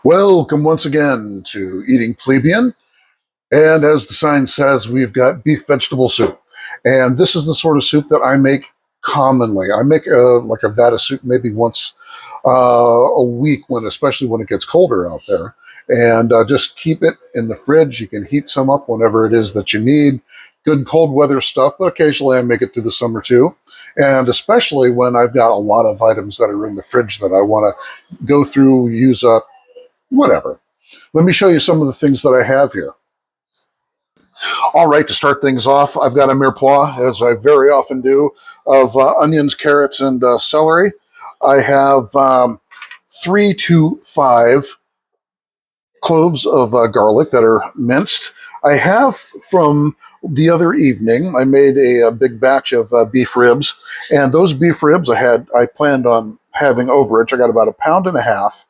Welcome once again to Eating Plebian. And as the sign says, we've got beef vegetable soup. And this is the sort of soup that I make commonly. I make like a vat of soup maybe once a week, especially when it gets colder out there. And just keep it in the fridge. You can heat some up whenever it is that you need. Good cold weather stuff, but occasionally I make it through the summer too. And especially when I've got a lot of items that are in the fridge that I want to go through, use up, whatever. Let me show you some of the things that I have here. All right, to start things off, I've got a mirepoix, as I very often do, of onions, carrots, and celery. I have 3 to 5 cloves of garlic that are minced. I have from the other evening, I made a big batch of beef ribs, and those beef ribs I planned on having overage. I got about 1.5 pounds.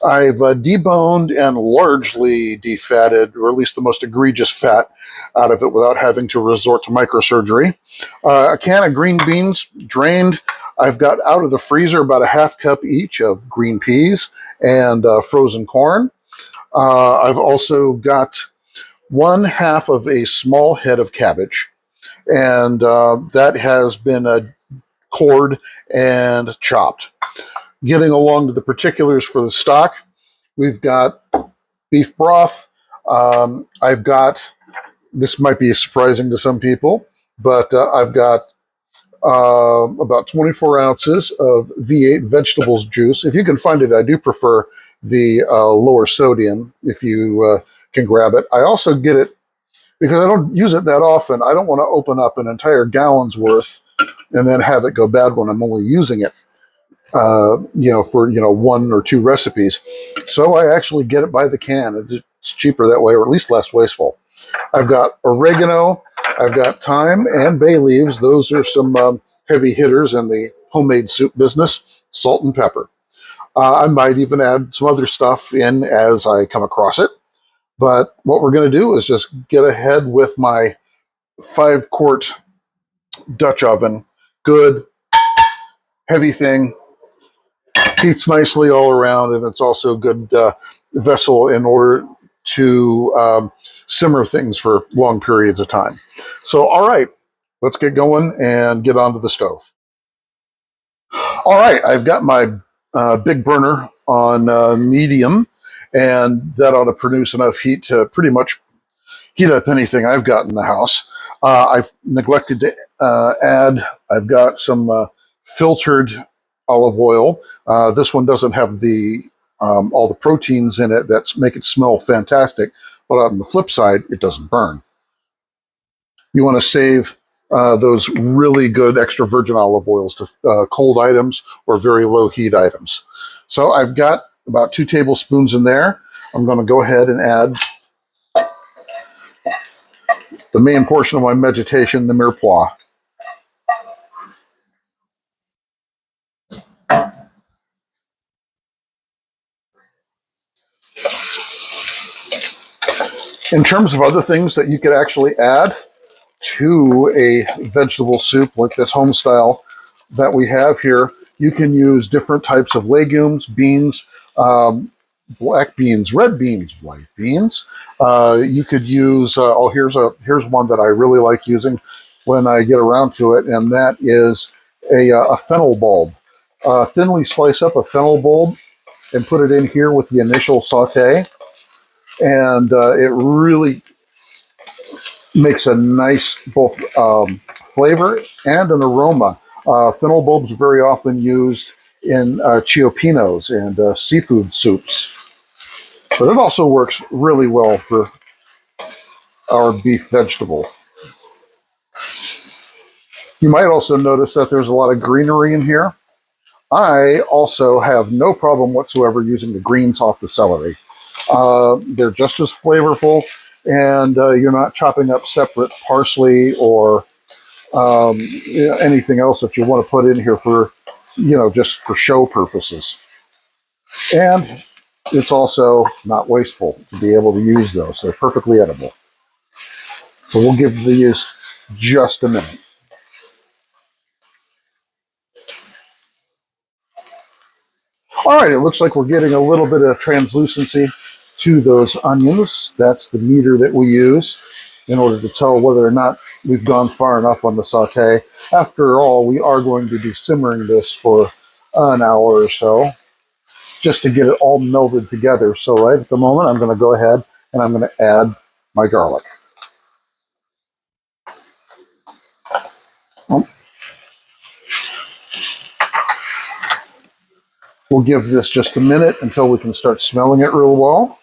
I've deboned and largely defatted, or at least the most egregious fat out of it without having to resort to microsurgery. A can of green beans, drained. I've got out of the freezer about a half cup each of green peas and frozen corn. I've also got 1/2 of a small head of cabbage, and that has been cored and chopped. Getting along to the particulars for the stock, we've got beef broth. I've got, this might be surprising to some people, but I've got about 24 ounces of V8 vegetables juice. If you can find it, I do prefer the lower sodium if you can grab it. I also get it because I don't use it that often. I don't want to open up an entire gallon's worth and then have it go bad when I'm only using it for 1 or 2 recipes. So I actually get it by the can. It's cheaper that way, or at least less wasteful. I've got oregano, I've got thyme and bay leaves. Those are some heavy hitters in the homemade soup business. Salt and pepper. I might even add some other stuff in as I come across it. But what we're going to do is just get ahead with my 5-quart Dutch oven. Good, heavy thing. Heats nicely all around, and it's also a good vessel in order to simmer things for long periods of time. So, all right, let's get going and get onto the stove. All right, I've got my big burner on medium, and that ought to produce enough heat to pretty much heat up anything I've got in the house. I've neglected to I've got some filtered olive oil. This one doesn't have all the proteins in it that make it smell fantastic, but on the flip side, it doesn't burn. You want to save those really good extra virgin olive oils to cold items or very low heat items. So I've got about 2 tablespoons in there. I'm going to go ahead and add the main portion of my meditation, the mirepoix. In terms of other things that you could actually add to a vegetable soup like this home style that we have here, you can use different types of legumes, beans, black beans, red beans, white beans. You could use, here's one that I really like using when I get around to it, and that is a fennel bulb. Thinly slice up a fennel bulb and put it in here with the initial saute, and it really makes a nice both flavor and an aroma. Fennel bulbs are very often used in ciopinos and seafood soups, but it also works really well for our beef vegetable. You might also notice that there's a lot of greenery in here. I also have no problem whatsoever using the greens off the celery. They're just as flavorful, and you're not chopping up separate parsley or anything else that you want to put in here for, just for show purposes. And it's also not wasteful to be able to use those. They're perfectly edible. So we'll give these just a minute. All All right, it looks like we're getting a little bit of translucency to those onions. That's the meter that we use in order to tell whether or not we've gone far enough on the saute. After all, we are going to be simmering this for an hour or so just to get it all melded together. So right at the moment, I'm going to go ahead and I'm going to add my garlic. We'll give this just a minute until we can start smelling it real well.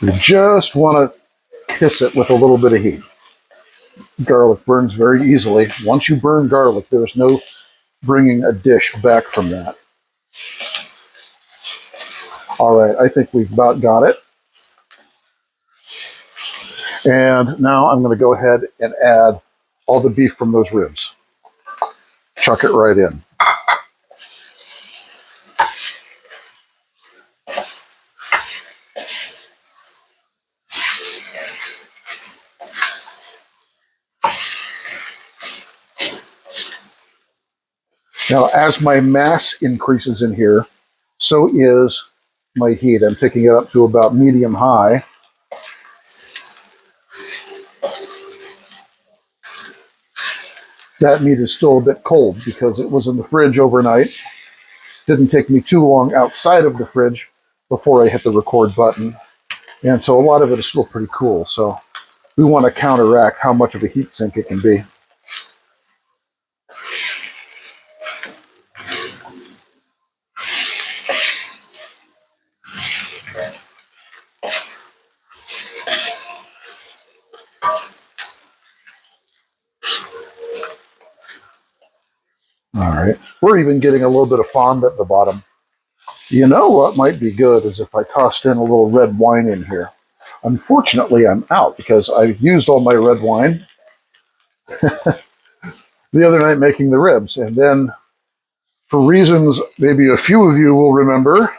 You just want to kiss it with a little bit of heat. Garlic burns very easily. Once you burn garlic, there's no bringing a dish back from that. All right, I think we've about got it. And now I'm going to go ahead and add all the beef from those ribs. Chuck it right in. Now, as my mass increases in here, so is my heat. I'm taking it up to about medium high. That meat is still a bit cold because it was in the fridge overnight. Didn't take me too long outside of the fridge before I hit the record button. And so a lot of it is still pretty cool. So we want to counteract how much of a heat sink it can be. All right. We're even getting a little bit of fond at the bottom. You know what might be good is if I tossed in a little red wine in here. Unfortunately, I'm out because I've used all my red wine the other night making the ribs. And then, for reasons maybe a few of you will remember,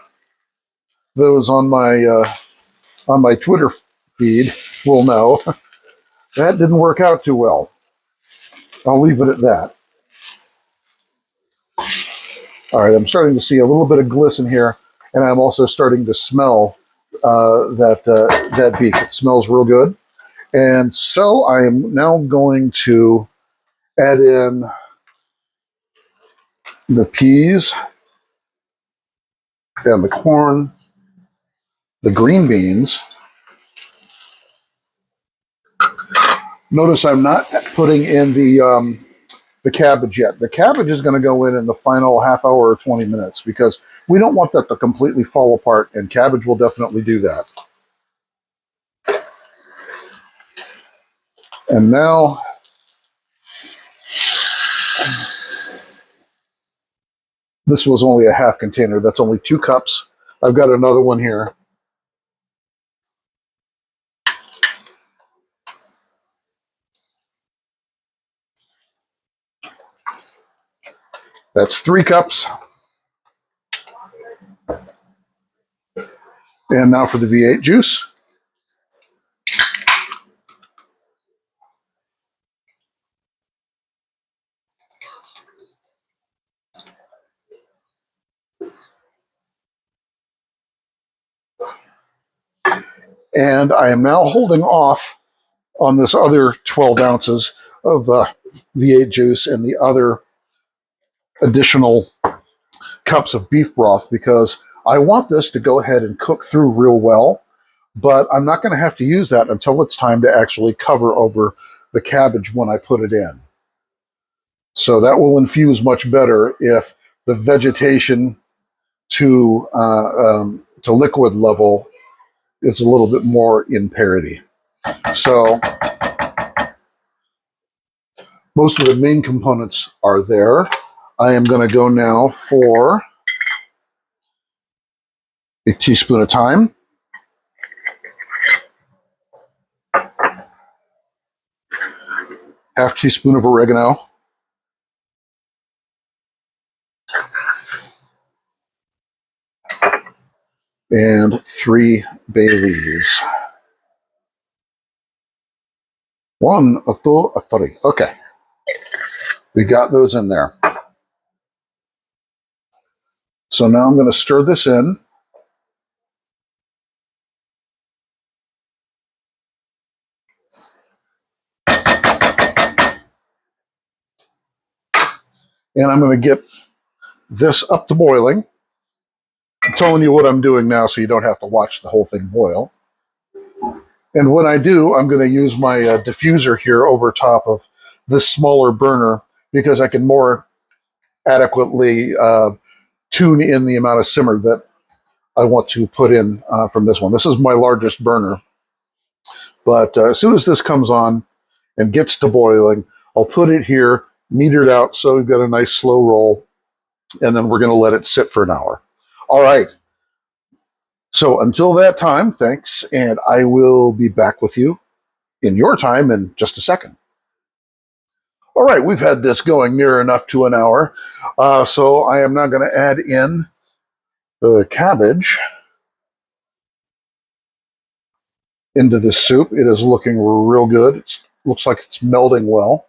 those on my Twitter feed will know, that didn't work out too well. I'll leave it at that. All right, I'm starting to see a little bit of glisten here, and I'm also starting to smell that beef. It smells real good. And so I am now going to add in the peas and the corn, the green beans. Notice I'm not putting in the cabbage yet. The cabbage is going to go in the final half hour or 20 minutes because we don't want that to completely fall apart, and cabbage will definitely do that. And now this was only a half container. That's only 2 cups. I've got another one here. That's 3 cups. And now for the V8 juice. And I am now holding off on this other 12 ounces of V8 juice and the other additional cups of beef broth because I want this to go ahead and cook through real well, but I'm not going to have to use that until it's time to actually cover over the cabbage when I put it in. So that will infuse much better if the vegetation to liquid level is a little bit more in parity. So most of the main components are there. I am going to go now for a teaspoon of thyme, half teaspoon of oregano, and 3 bay leaves. Unorthodox. Okay, we got those in there. So now I'm going to stir this in. And I'm going to get this up to boiling. I'm telling you what I'm doing now so you don't have to watch the whole thing boil. And when I do, I'm going to use my diffuser here over top of this smaller burner because I can more adequately tune in the amount of simmer that I want to put in from this one. This is my largest burner. But as soon as this comes on and gets to boiling, I'll put it here, meter it out so we've got a nice slow roll, and then we're going to let it sit for an hour. All right. So until that time, thanks, and I will be back with you in your time in just a second. All right, we've had this going near enough to an hour, so I am now going to add in the cabbage into this soup. It is looking real good. It looks like it's melding well.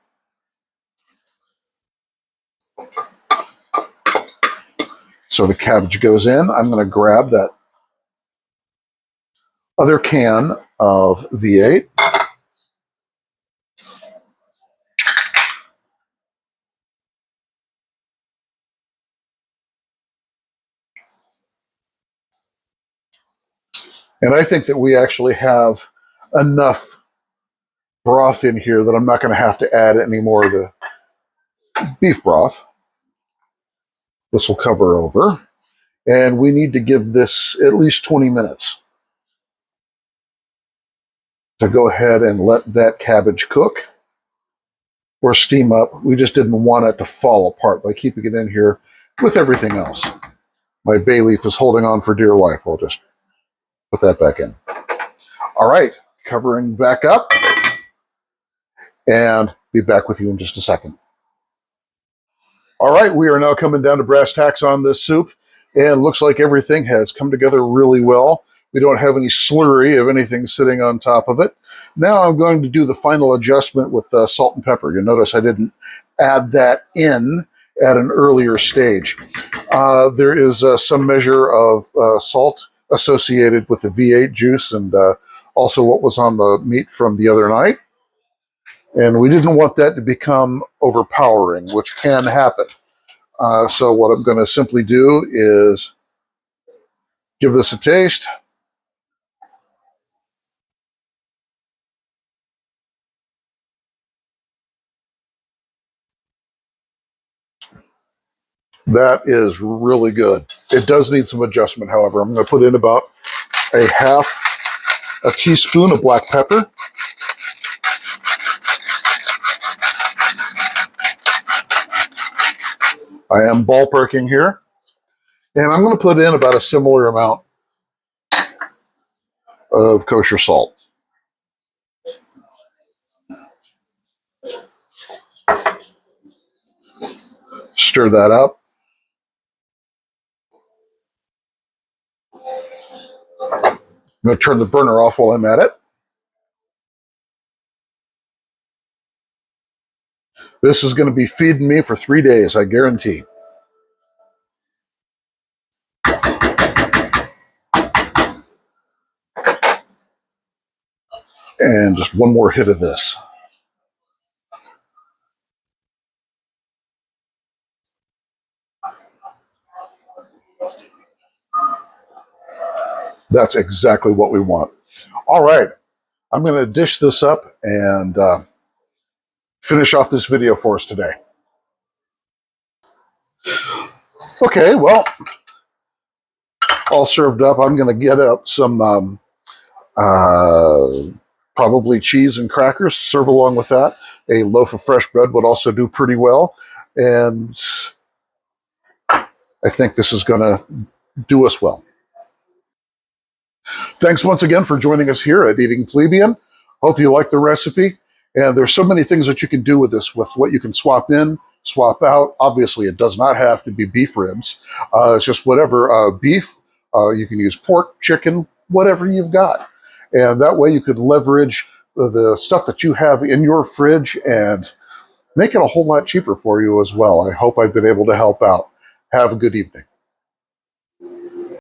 So the cabbage goes in. I'm going to grab that other can of V8. And I think that we actually have enough broth in here that I'm not going to have to add any more of the beef broth. This will cover over. And we need to give this at least 20 minutes to go ahead and let that cabbage cook or steam up. We just didn't want it to fall apart by keeping it in here with everything else. My bay leaf is holding on for dear life. I'll just put that back in. All right, covering back up, and be back with you in just a second. All right, we are now coming down to brass tacks on this soup, and looks like everything has come together really well. We don't have any slurry of anything sitting on top of it. Now I'm going to do the final adjustment with salt and pepper. You'll notice I didn't add that in at an earlier stage. There is some measure of salt associated with the V8 juice and also what was on the meat from the other night. And we didn't want that to become overpowering, which can happen. So what I'm going to simply do is give this a taste. That is really good. It does need some adjustment, however. I'm going to put in about a teaspoon of black pepper. I am ballparking here. And I'm going to put in about a similar amount of kosher salt. Stir that up. I'm going to turn the burner off while I'm at it. This is going to be feeding me for 3 days, I guarantee. And just one more hit of this. That's exactly what we want. All right, I'm going to dish this up and finish off this video for us today. Okay, well, all served up. I'm going to get up some probably cheese and crackers, serve along with that. A loaf of fresh bread would also do pretty well. And I think this is going to do us well. Thanks once again for joining us here at Eating Plebian. Hope you like the recipe. And there's so many things that you can do with this, with what you can swap in, swap out. Obviously, it does not have to be beef ribs. It's just whatever beef. You can use pork, chicken, whatever you've got. And that way you could leverage the stuff that you have in your fridge and make it a whole lot cheaper for you as well. I hope I've been able to help out. Have a good evening.